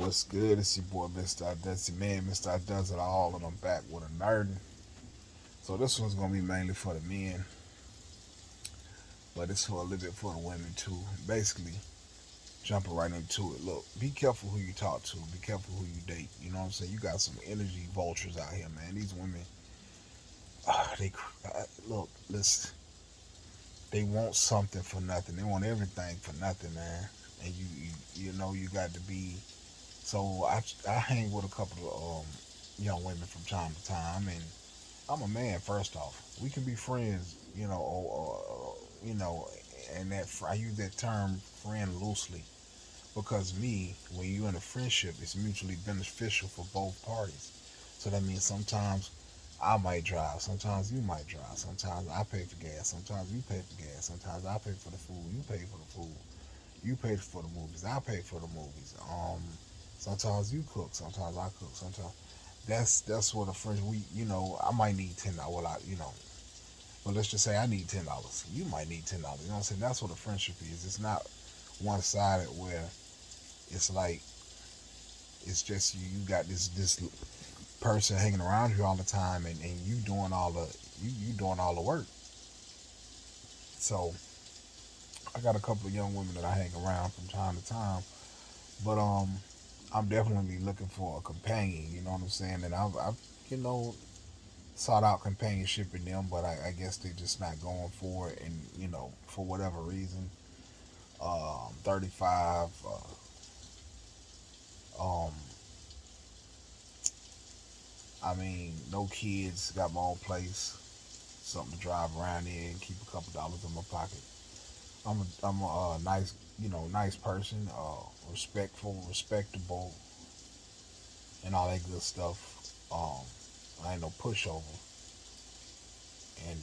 What's good? It's your boy Mr. That's your man, Mr. Does It All, and I'm back with a nerd. So this one's gonna be mainly for the men, but it's for a little bit for the women too. Basically, jumping right into it. Look, be careful who you talk to. Be careful who you date. You know what I'm saying? You got some energy vultures out here, man. These women, they look. Listen, they want something for nothing. They want everything for nothing, man. And you know you got to be. So I hang with a couple of young women from time to time, and I'm a man. First off, we can be friends, and I use that term friend loosely because when you're in a friendship, it's mutually beneficial for both parties. So that means sometimes I might drive, sometimes you might drive, sometimes I pay for gas, sometimes you pay for gas, sometimes I pay for the food, you pay for the food, you pay for the movies, I pay for the movies. Sometimes you cook, sometimes I cook, sometimes that's what a friend I might need $10. Well, but let's just say I need $10. You might need $10. You know what I'm saying? That's what a friendship is. It's not one sided where it's like it's just you got this person hanging around you all the time and you doing all the you doing all the work. So I got a couple of young women that I hang around from time to time, but I'm definitely looking for a companion. You know what I'm saying? And I've you know sought out companionship in them, but I guess they're just not going for it, and for whatever reason. 35. Um, I mean, no kids. Got my own place, something to drive around in, keep a couple dollars in my pocket. I'm a nice nice person, respectful, respectable, and all that good stuff. I ain't no pushover, and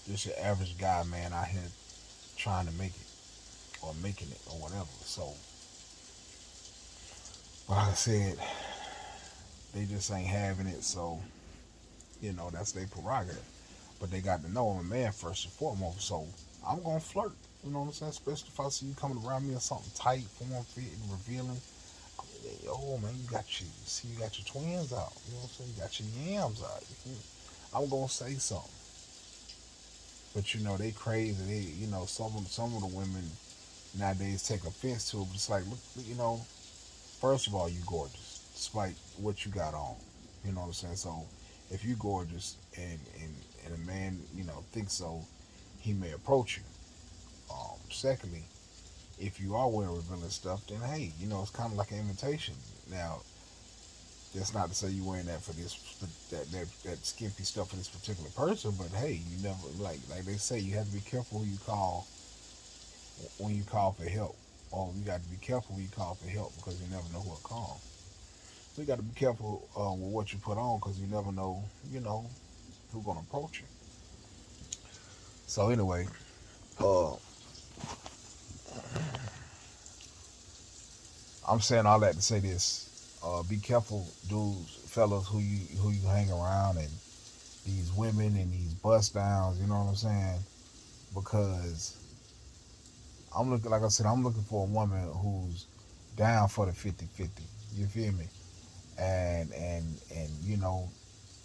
just your average guy, man, out here trying to make it or making it or whatever. So, but like I said, they just ain't having it. So, that's their prerogative. But they got to know I'm a man first and foremost. So I'm gonna flirt. You know what I'm saying? Especially if I see you coming around me in something tight, form fit, and revealing. Oh man, you got your twins out. You know what I'm saying? You got your yams out. I'm gonna say something. But they crazy. Some of the women nowadays take offense to it. But it's like, look, first of all, you gorgeous, despite what you got on. You know what I'm saying? So if you gorgeous and a man, thinks so, he may approach you. Secondly, if you are wearing revealing stuff, then hey, it's kind of like an invitation. Now, that's not to say you wearing that for that skimpy stuff for this particular person, but hey, you never like they say you have to be careful who you call when you call for help. Or you got to be careful when you call for help because you never know who will call. So you got to be careful with what you put on because you never know, who's gonna approach you. So anyway, uh, I'm saying all that to say this: be careful, dudes, fellas, who you hang around, and these women and these bust downs. You know what I'm saying? Because I'm looking, like I said, I'm looking for a woman who's down for the 50-50. You feel me? And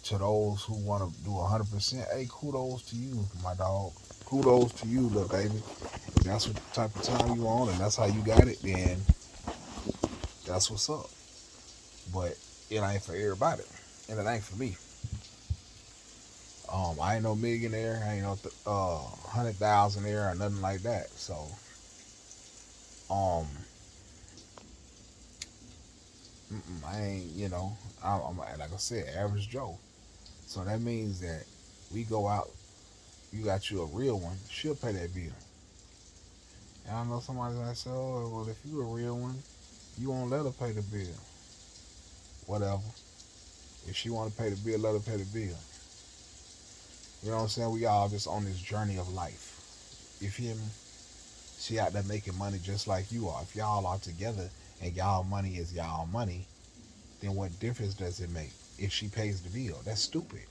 to those who want to do 100%, hey, kudos to you, my dog. Kudos to you, little baby. If that's what type of time you on, and that's how you got it, then that's what's up. But it ain't for everybody, and it ain't for me. I ain't no millionaire. I ain't no 100,000 or nothing like that. So, um, I ain't. I'm like I said, average Joe. So that means that we go out. You got you a real one. She'll pay that bill. And I know somebody's gonna say, "Oh, well, if you a real one, you won't let her pay the bill. Whatever. If she want to pay the bill, let her pay the bill. You know what I'm saying? We all just on this journey of life. You feel me? She out there making money just like you are. If y'all are together and y'all money is y'all money, then what difference does it make if she pays the bill? That's stupid.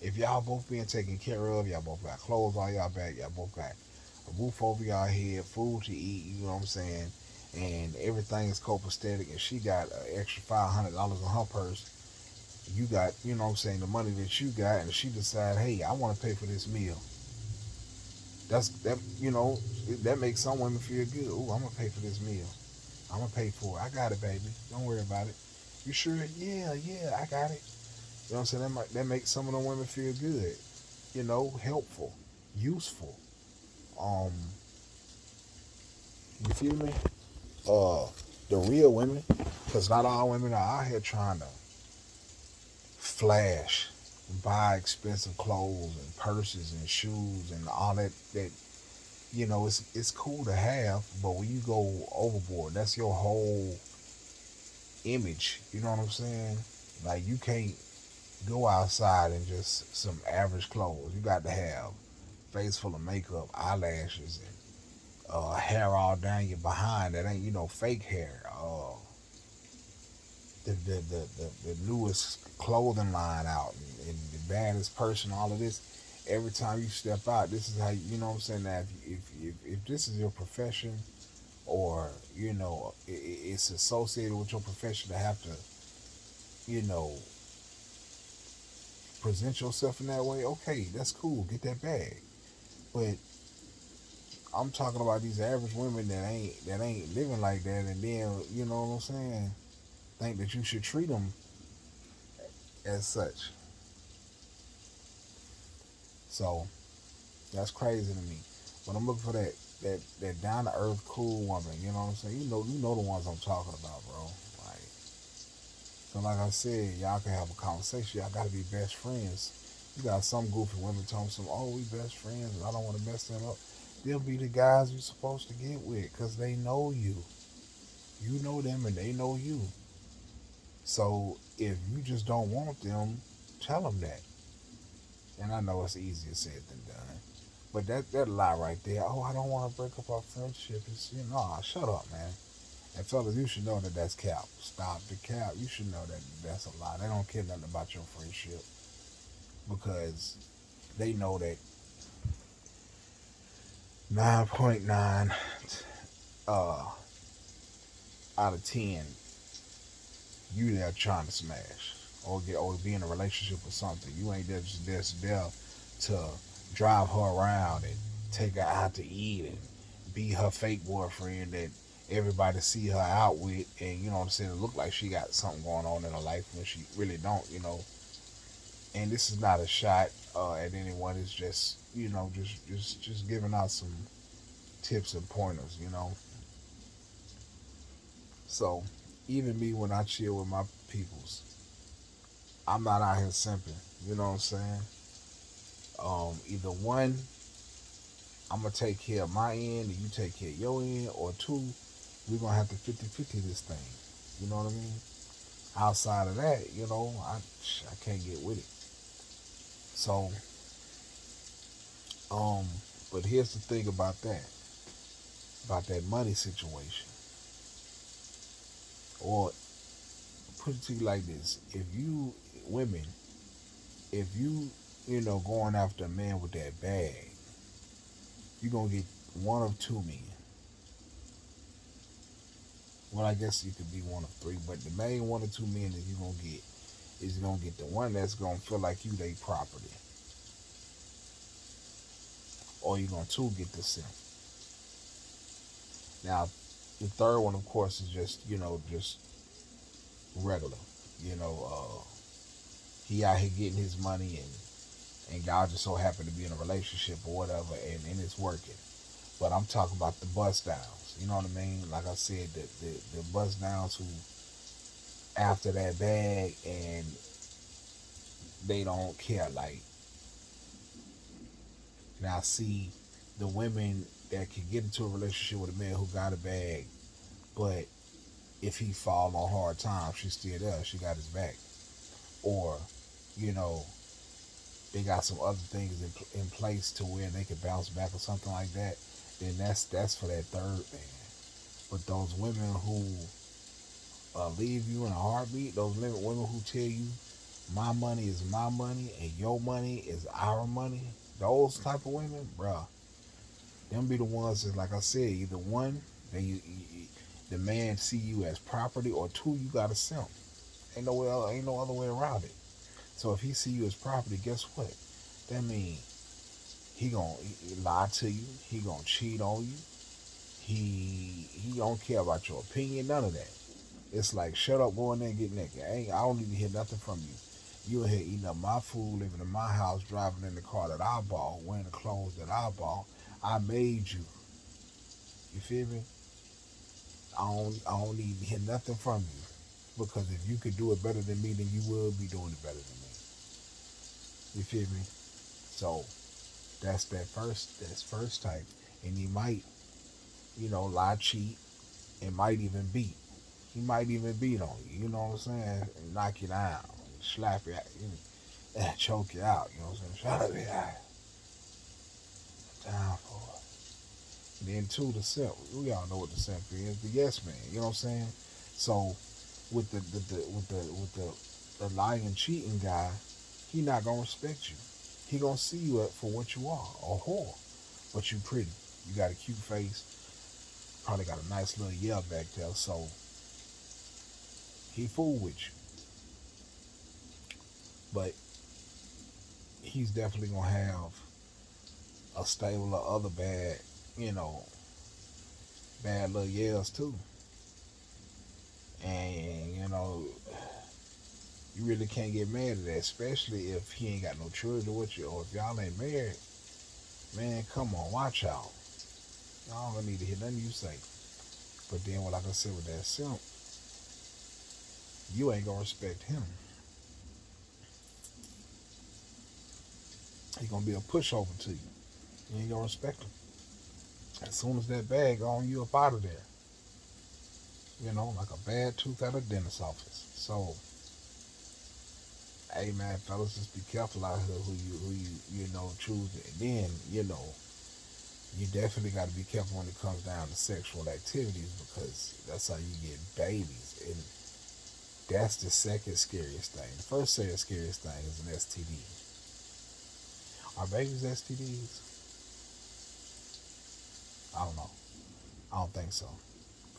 If y'all both being taken care of, y'all both got clothes on y'all back, y'all both got a roof over y'all head, food to eat, you know what I'm saying? and everything is copacetic, and she got an extra $500 in her purse. You got, you know what I'm saying, the money that you got, and she decide, hey, I want to pay for this meal. That makes some women feel good. Ooh, I'm gonna pay for this meal. I'm gonna pay for it. I got it, baby. Don't worry about it. You sure? Yeah, yeah, I got it. You know what I'm saying? That makes some of the women feel good. Helpful, useful. Um, you feel me? Uh, the real women, because not all women are out here trying to flash, buy expensive clothes and purses and shoes and all that. It's cool to have, but when you go overboard, that's your whole image. You know what I'm saying? Like, you can't go outside in just some average clothes. You got to have face full of makeup, eyelashes, and hair all down your behind that ain't fake hair. The newest clothing line out, and the baddest person, all of this. Every time you step out, this is how you know what I'm saying. That if this is your profession, or it's associated with your profession to have to you know present yourself in that way, okay, that's cool. Get that bag. But I'm talking about these average women that ain't living like that, and then you know what I'm saying. Think that you should treat them as such. So that's crazy to me. But I'm looking for that down to earth, cool woman. You know what I'm saying? You know the ones I'm talking about, bro. Like, so like I said, y'all can have a conversation. Y'all got to be best friends. You got some goofy women telling some, oh, we best friends, and I don't want to mess that up. They'll be the guys you're supposed to get with because they know you. You know them and they know you. So if you just don't want them, tell them that. And I know it's easier said than done. But that lie right there, oh, I don't want to break up our friendship. Shut up, man. And fellas, you should know that that's cap. Stop the cap. You should know that that's a lie. They don't care nothing about your friendship because they know that 9.9 uh, out of 10, you there trying to smash or be in a relationship or something. You ain't just there to drive her around and take her out to eat and be her fake boyfriend that everybody see her out with, and you know what I'm saying, it look like she got something going on in her life when she really don't. And this is not a shot at anyone. It's just just giving out some tips and pointers. So even me, when I chill with my peoples, I'm not out here simping. You know what I'm saying? Either one, I'm gonna take care of my end and you take care of your end, or two, we're gonna have to 50-50 this thing. You know what I mean? Outside of that, I can't get with it. So, um, but here's the thing about that money situation. Or put it to you like this: if you women, if you going after a man with that bag, you're gonna get one of two men. Well, I guess you could be one of three, but the main one or two men that you're gonna get is you're gonna get the one that's gonna feel like you they property, or you're gonna two get the simp. Now, the third one, of course, is just regular. You know, he out here getting his money, and y'all just so happen to be in a relationship or whatever, and it's working. But I'm talking about the bust downs. You know what I mean? Like I said, the bust downs who after that bag and they don't care. Like, now see the women that can get into a relationship with a man who got a bag, but if he fall on hard times, she's still there. She got his back. Or, you know, they got some other things in place to where they can bounce back or something like that. Then that's for that third man. But those women who leave you in a heartbeat, those women who tell you my money is my money and your money is our money, those type of women, bruh, them be the ones that, like I said, either one, they The man see you as property, or two, you got a simp. Ain't no other way around it. So if he see you as property, guess what? That means he gonna lie to you. He gonna cheat on you. He don't care about your opinion. None of that. It's like, shut up, go in there and get naked. I don't need to hear nothing from you. You in here eating up my food, living in my house, driving in the car that I bought, wearing the clothes that I bought. I made you. You feel me? I don't need to hear nothing from you. Because if you could do it better than me, then you will be doing it better than me. You feel me? So that's first type. And he might, lie, cheat, and might even beat. He might even beat on you, you know what I'm saying? And knock you down, slap you, choke you out, you know what I'm saying? Shut up, yeah. Down for it. And then two, the simp. We all know what the simp is, the yes man, you know what I'm saying? So with the lying, cheating guy, he not gonna respect you. He gonna see you for what you are, a whore. But you pretty. You got a cute face. Probably got a nice little yell back there. So he fool with you. But he's definitely gonna have a stable of other bad little yells too. And you really can't get mad at that, especially if he ain't got no children with you, or if y'all ain't married. Man, come on, watch out. Y'all don't need to hear nothing you say. But then, like I said with that simp, you ain't gonna respect him. He gonna be a pushover to you. You ain't gonna respect him. As soon as that bag on, you up out of there. Like a bad tooth at a dentist's office. So, hey man, fellas, just be careful out here who you choose. And then, you definitely got to be careful when it comes down to sexual activities, because that's how you get babies. And that's the second scariest thing. The first scariest thing is an STD. Are babies STDs? I don't know. I don't think so.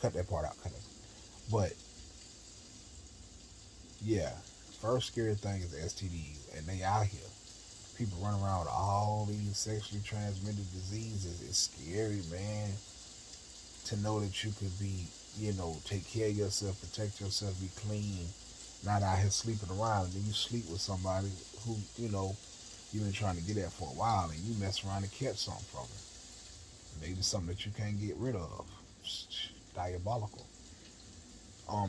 Cut that part out. Cut it. But yeah, first scary thing is STDs, and they out here. People run around with all these sexually transmitted diseases. It's scary, man. To know that you could be, take care of yourself, protect yourself, be clean, not out here sleeping around, and then you sleep with somebody who, you've been trying to get at for a while, and you mess around and catch something from it. Maybe something that you can't get rid of. Diabolical.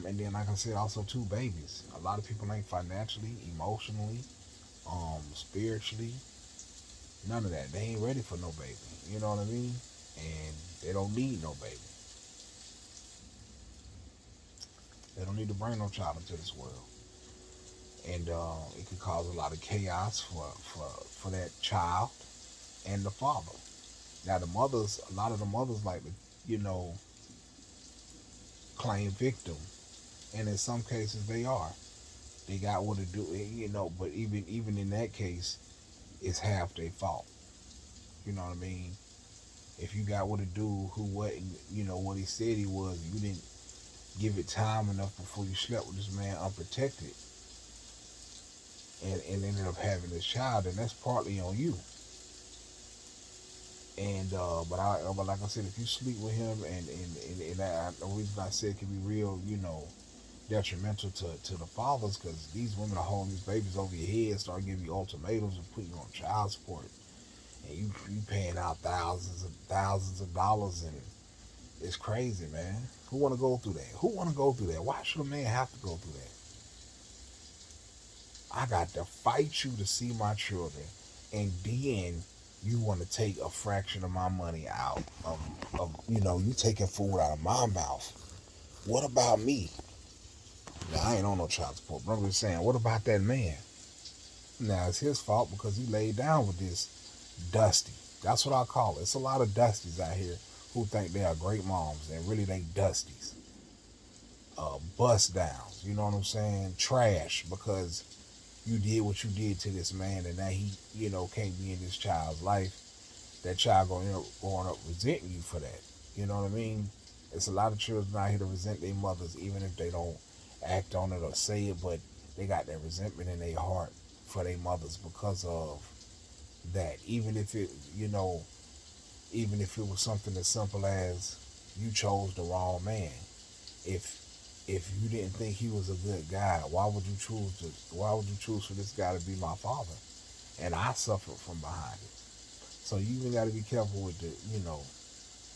And then, like I said, also too, babies. A lot of people ain't financially, emotionally, spiritually, none of that. They ain't ready for no baby. You know what I mean? And they don't need no baby. They don't need to bring no child into this world. And it could cause a lot of chaos for that child and the father. Now a lot of the mothers like to, claim victim, and in some cases they are. They got what to do, but even in that case, it's half their fault. You know what I mean? If you got what to do, who, what, and what he said he was, you didn't give it time enough before you slept with this man unprotected, and ended up having this child, and that's partly on you. And but like I said, if you sleep with him, and the reason I said it can be real, detrimental to the fathers, because these women are holding these babies over your head, start giving you ultimatums and putting you on child support, and you paying out thousands of dollars, and it's crazy, man. Who want to go through that? Who want to go through that? Why should a man have to go through that? I got to fight you to see my children, and then you want to take a fraction of my money out of you taking food out of my mouth. What about me? Now, I ain't on no child support, but I'm just saying, what about that man? Now, it's his fault because he laid down with this Dusty. That's what I call it. It's a lot of Dusties out here who think they are great moms, and really they Dusties. Bust downs, you know what I'm saying? Trash, because you did what you did to this man, and now he, can't be in this child's life. That child going to end up resenting you for that. You know what I mean? It's a lot of children out here to resent their mothers, even if they don't act on it or say it, but they got that resentment in their heart for their mothers because of that. Even if it, even if it was something as simple as you chose the wrong man. If you didn't think he was a good guy, why would you choose for this guy to be my father? And I suffered from behind it. So you even got to be careful with the,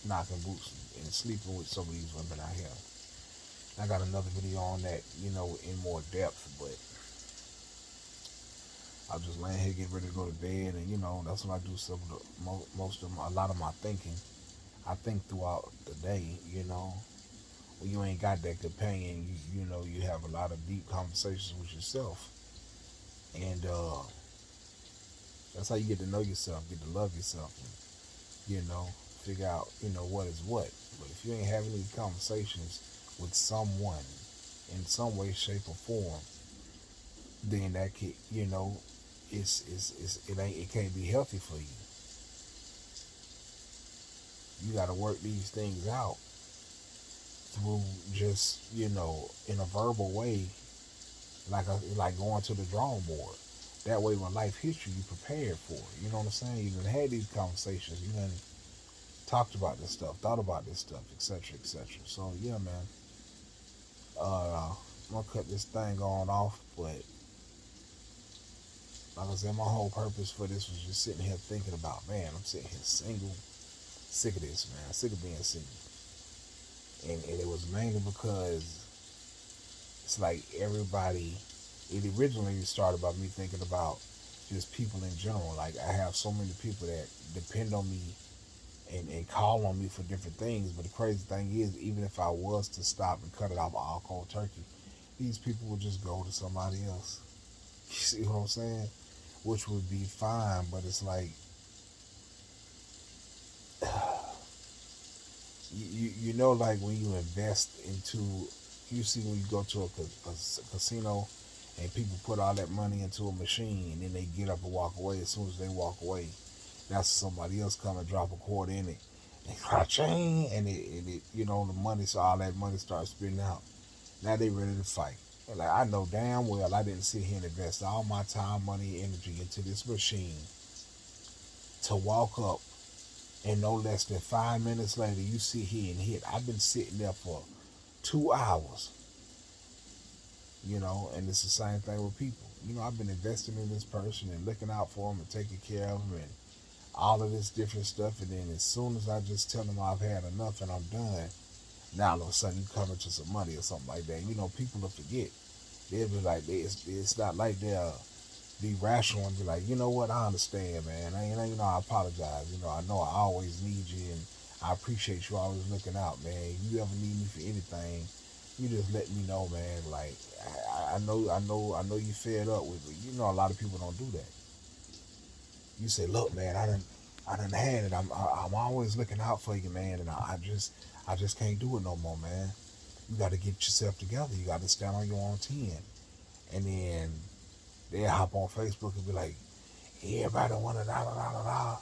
knocking boots and sleeping with some of these women out here. I got another video on that, in more depth, but I'm just laying here getting ready to go to bed, and that's when I do some of the most of a lot of my thinking. I think throughout the day, when you ain't got that companion, you have a lot of deep conversations with yourself, and that's how you get to know yourself, get to love yourself, and figure out what is what. But if you ain't having these conversations with someone in some way, shape, or form, then that could, it can't be healthy for you. You got to work these things out through just in a verbal way, like going to the drawing board. That way, when life hits you, you prepared for it. You know what I'm saying? You done had these conversations. You done talked about this stuff, thought about this stuff, etc., etc. So yeah, man. I'm gonna cut this thing on off, but like I said, my whole purpose for this was just sitting here thinking about, man, I'm sitting here single, sick of this, man, sick of being single. And it was mainly because it's like everybody, it originally started by me thinking about just people in general. Like, I have so many people that depend on me and call on me for different things. But the crazy thing is, even if I was to stop and cut it off all cold turkey, these people would just go to somebody else. You see what I'm saying? Which would be fine, but it's like, like when you invest into, you see when you go to a casino and people put all that money into a machine and then they get up and walk away. As soon as they walk away, that's somebody else come and drop a quarter in it and cha-ching, and it the money, so all that money starts spitting out. Now they ready to fight. And like, I know damn well I didn't sit here and invest all my time, money, and energy into this machine to walk up and no less than 5 minutes later you sit here and hit. I've been sitting there for 2 hours, and it's the same thing with people. I've been investing in this person and looking out for them and taking care of them and all of this different stuff, and then as soon as I just tell them I've had enough and I'm done, now all of a sudden you come into some money or something like that. People will forget. They'll be like, it's not like they'll be rational and be like, you know what, I understand, man. I apologize. I know I always need you, and I appreciate you always looking out, man. If you ever need me for anything, you just let me know, man. Like, I know you fed up with it. A lot of people don't do that. You say, look, man, I done had it. I'm always looking out for you, man, and I just can't do it no more, man. You got to get yourself together. You got to stand on your own 10. And then they hop on Facebook and be like, everybody want to da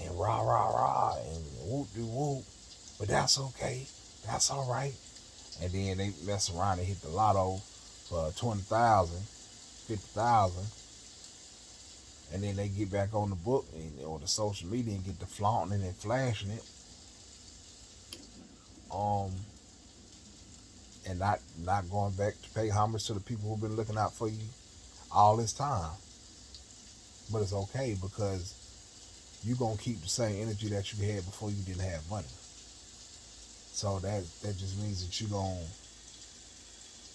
and rah rah rah and whoop de whoop, but that's okay, that's all right. And then they mess around and hit the lotto for 20,000, 50,000, and then they get back on the book or the social media and get to flaunting it and flashing it, and not going back to pay homage to the people who've been looking out for you all this time. But it's okay, because you're going to keep the same energy that you had before you didn't have money. So that just means that you're going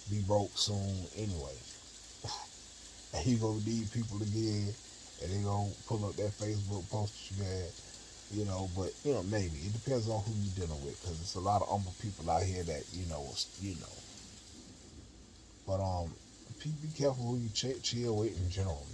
to be broke soon anyway. And you're going to need people again, and they're going to pull up that Facebook post that you had. But, maybe. It depends on who you're dealing with, because there's a lot of humble people out here that, But, be careful who you chill with in general,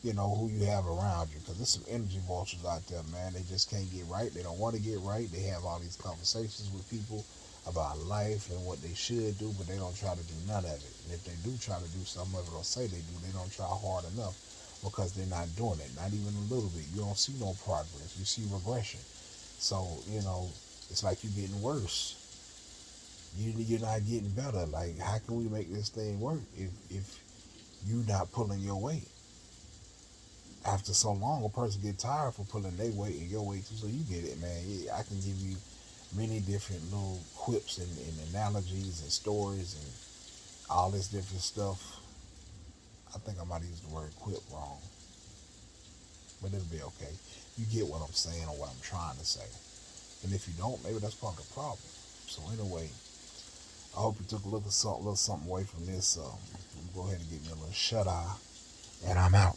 who you have around you, because there's some energy vultures out there, man. They just can't get right. They don't want to get right. They have all these conversations with people about life and what they should do, but they don't try to do none of it. And if they do try to do some of it, or say they do, they don't try hard enough, because they're not doing it, not even a little bit. You don't see no progress. You see regression. So, it's like you're getting worse you're not getting better. Like, how can we make this thing work if you not pulling your weight? After so long, a person get tired for pulling their weight and your weight too. So you get it, man. Yeah, I can give you many different little quips and analogies and stories and all this different stuff. I think I might use the word quip wrong, but it'll be okay. You get what I'm saying or what I'm trying to say. And if you don't, maybe that's part of the problem. So anyway, I hope you took a little something away from this. I'm gonna go ahead and give me a little shut eye, and I'm out.